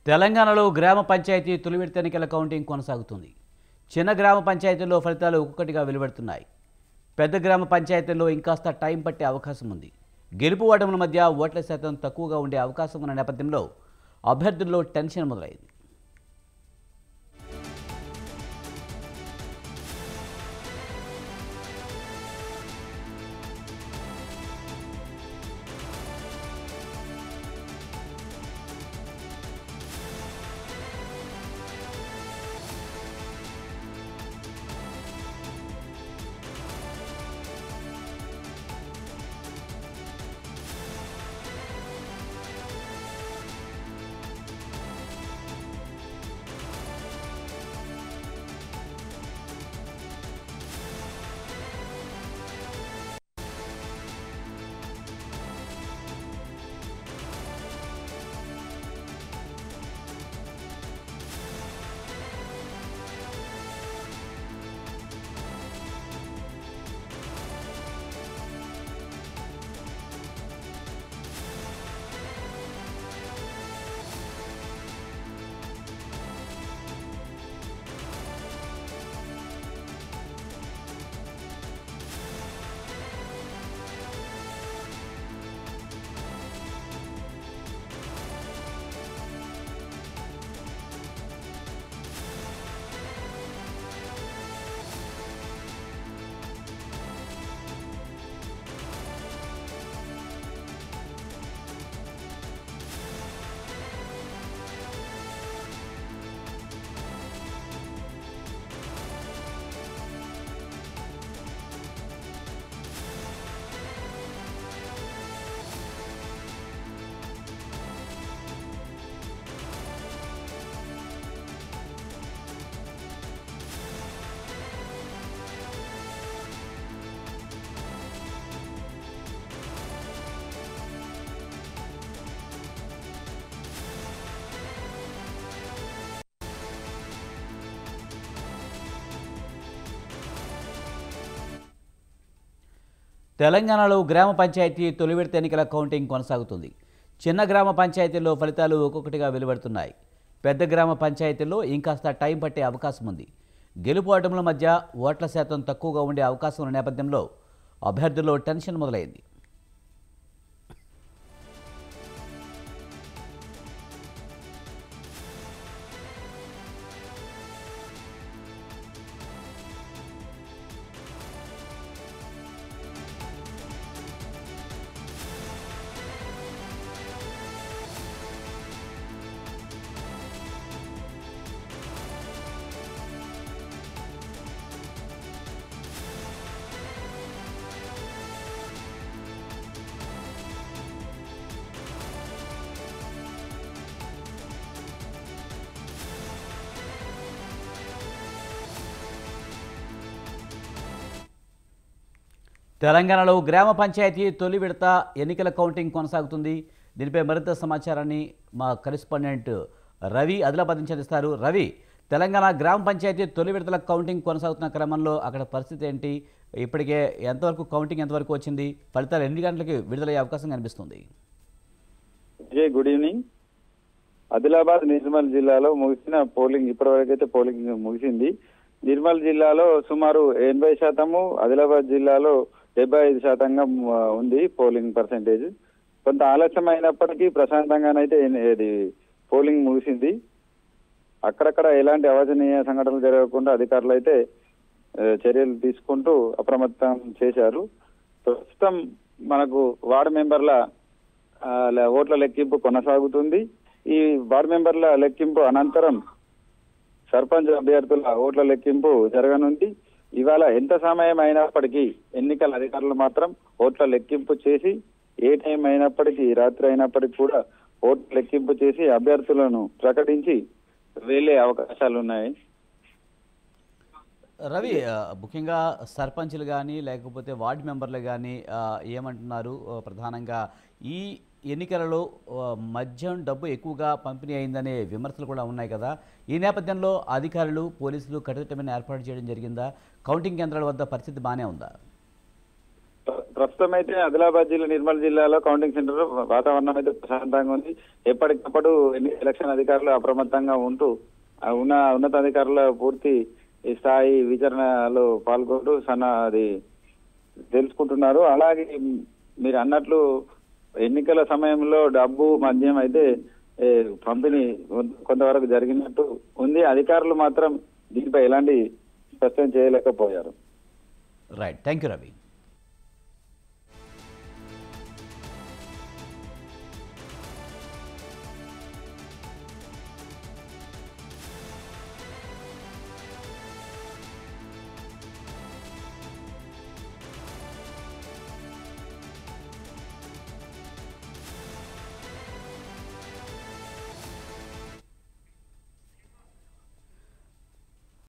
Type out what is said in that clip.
తెలంగాణలో గ్రామ పంచాయతీ తొలి విడత ఎన్నికల కౌంటింగ్ కొనసాగుతుంది. చిన్న గ్రామ పంచాయతీల్లో ఫలితాలు ఒక్కొక్కటిగా వెలువడుతున్నాయి. పెద్ద గ్రామ పంచాయతీల్లో ఇంకాస్త టైం పట్టే అవకాశం ఉంది. గెలుపు ఓటముల మధ్య ఓట్ల శాతం తక్కువగా ఉండే అవకాశం ఉన్న నేపథ్యంలో అభ్యర్థుల్లో టెన్షన్ మొదలైంది. తెలంగాణలో గ్రామ పంచాయతీ తొలి విడత ఎన్నికల కౌంటింగ్ కొనసాగుతుంది. చిన్న గ్రామ పంచాయతీల్లో ఫలితాలు ఒక్కొక్కటిగా వెలువడుతున్నాయి. పెద్ద గ్రామ పంచాయతీల్లో ఇంకాస్త టైం పట్టే అవకాశం ఉంది. గెలుపు ఓటముల మధ్య ఓట్ల శాతం తక్కువగా ఉండే అవకాశం ఉన్న నేపథ్యంలో అభ్యర్థుల్లో టెన్షన్ మొదలైంది. తెలంగాణలో గ్రామ పంచాయతీ తొలి విడత ఎన్నికల కౌంటింగ్ కొనసాగుతుంది. దీనిపై మరింత సమాచారాన్ని మా కరెస్పాండెంట్ రవి ఆదిలాబాద్ నుంచి అందిస్తారు. రవి, తెలంగాణ గ్రామ పంచాయతీ తొలి విడతల కౌంటింగ్ కొనసాగుతున్న క్రమంలో అక్కడ పరిస్థితి ఏంటి? ఇప్పటికే ఎంతవరకు కౌంటింగ్ ఎంతవరకు వచ్చింది? ఫలితాలు ఎన్ని గంటలకి విడుదలయ్యే అవకాశం కనిపిస్తుంది? Good evening. ఆదిలాబాద్ నిర్మల్ జిల్లాలో ముగిసిన పోలింగ్ ఇప్పటివరకు అయితే పోలింగ్ ముగిసింది. నిర్మల్ జిల్లాలో సుమారు 80%, ఆదిలాబాద్ జిల్లాలో 75%గా ఉంది పోలింగ్ పర్సెంటేజ్. కొంత ఆలస్యం అయినప్పటికీ ప్రశాంతంగానైతే ఇది పోలింగ్ ముగిసింది. అక్కడక్కడ ఎలాంటి అవాంఛనీయ సంఘటనలు జరగకుండా అధికారులు అయితే చర్యలు తీసుకుంటూ అప్రమత్తం చేశారు. ప్రస్తుతం మనకు వార్డు మెంబర్ల ఓట్ల లెక్కింపు కొనసాగుతుంది. ఈ వార్డు మెంబర్ల లెక్కింపు అనంతరం సర్పంచ్ అభ్యర్థుల ఓట్ల లెక్కింపు జరగనుంది. ఇవాళ ఎంత సమయం అయినప్పటికీ ఎన్నికల అధికారులు మాత్రం ఓట్ల లెక్కింపు చేసి ఏ టైం అయినప్పటికీ రాత్రి అయినప్పటికీ కూడా ఓట్ల లెక్కింపు చేసి అభ్యర్థులను ప్రకటించి వెళ్లే అవకాశాలు ఉన్నాయి. రవి, ముఖ్యంగా సర్పంచ్లు కానీ లేకపోతే వార్డు మెంబర్లు కానీ ఏమంటున్నారు? ప్రధానంగా ఈ ఎన్నికలలో మద్యం డబ్బు ఎక్కువగా పంపిణీ అయిందనే విమర్శలు కూడా ఉన్నాయి కదా. ఈ నేపథ్యంలో అధికారులు పోలీసులు కట్టుదిట్టమైన ఏర్పాటు చేయడం జరిగిందా? కౌంటింగ్ కేంద్రాల వద్ద పరిస్థితి బాగానే ఉందా? ప్రస్తుతం అయితే ఆదిలాబాద్ జిల్లా నిర్మల్ జిల్లాలో కౌంటింగ్ సెంటర్ వాతావరణం అయితే ప్రశాంతంగా ఉంది. ఎప్పటికప్పుడు ఎలక్షన్ అధికారులు అప్రమత్తంగా ఉంటూ ఉన్నతాధికారుల పూర్తి స్థాయి విచారణలో పాల్గొంటూ అది తెలుసుకుంటున్నారు. అలాగే మీరు అన్నట్లు ఎన్నికల సమయంలో డబ్బు మద్యం అయితే పంపిణీ కొంతవరకు జరిగినట్టు ఉంది. అధికారులు మాత్రం దీనిపై ఎలాంటి స్పష్టం చేయలేకపోయారు. Right, thank you Ravi.